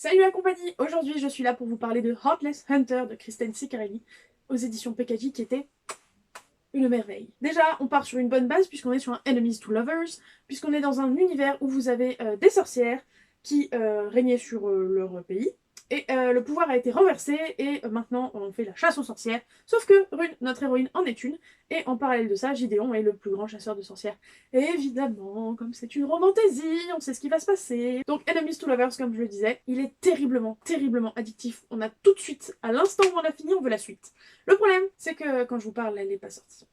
Salut la compagnie! Aujourd'hui je suis là pour vous parler de Heartless Hunter de Kristen Ciccarelli aux éditions PKJ qui était une merveille. Déjà on part sur une bonne base puisqu'on est sur un Enemies to Lovers, puisqu'on est dans un univers où vous avez des sorcières qui régnaient sur leur pays. Et le pouvoir a été renversé et maintenant on fait la chasse aux sorcières. Sauf que Rune, notre héroïne, en est une. Et en parallèle de ça, Gideon est le plus grand chasseur de sorcières. Et évidemment, comme c'est une romantaisie, on sait ce qui va se passer. Donc Enemies to Lovers, comme je le disais, il est terriblement, terriblement addictif. On a tout de suite, à l'instant où on a fini, on veut la suite. Le problème, c'est que quand je vous parle, elle n'est pas sortie.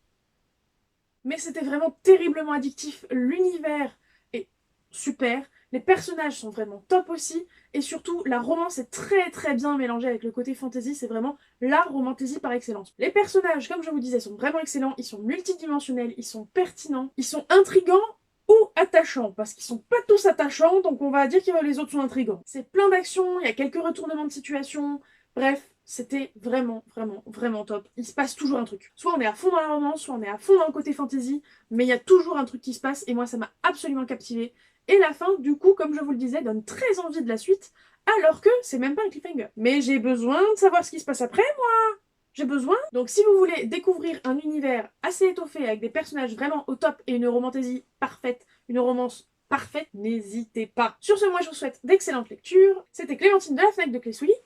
Mais c'était vraiment terriblement addictif. L'univers est super. Les personnages sont vraiment top aussi. Et surtout, la romance est très très bien mélangée avec le côté fantasy. C'est vraiment la romantaisie par excellence. Les personnages, comme je vous disais, sont vraiment excellents. Ils sont multidimensionnels, ils sont pertinents, ils sont intrigants ou attachants. Parce qu'ils sont pas tous attachants, donc on va dire que les autres sont intrigants. C'est plein d'actions, il y a quelques retournements de situation. Bref, c'était vraiment, vraiment, vraiment top. Il se passe toujours un truc. Soit on est à fond dans la romance, soit on est à fond dans le côté fantasy, mais il y a toujours un truc qui se passe, et moi ça m'a absolument captivé. Et la fin, du coup, comme je vous le disais, donne très envie de la suite, alors que c'est même pas un cliffhanger. Mais j'ai besoin de savoir ce qui se passe après, moi. J'ai besoin. Donc si vous voulez découvrir un univers assez étoffé, avec des personnages vraiment au top, et une romantaisie parfaite, une romance parfaite, n'hésitez pas. Sur ce, moi je vous souhaite d'excellentes lectures. C'était Clémentine de la Fnac de Clé Soulier.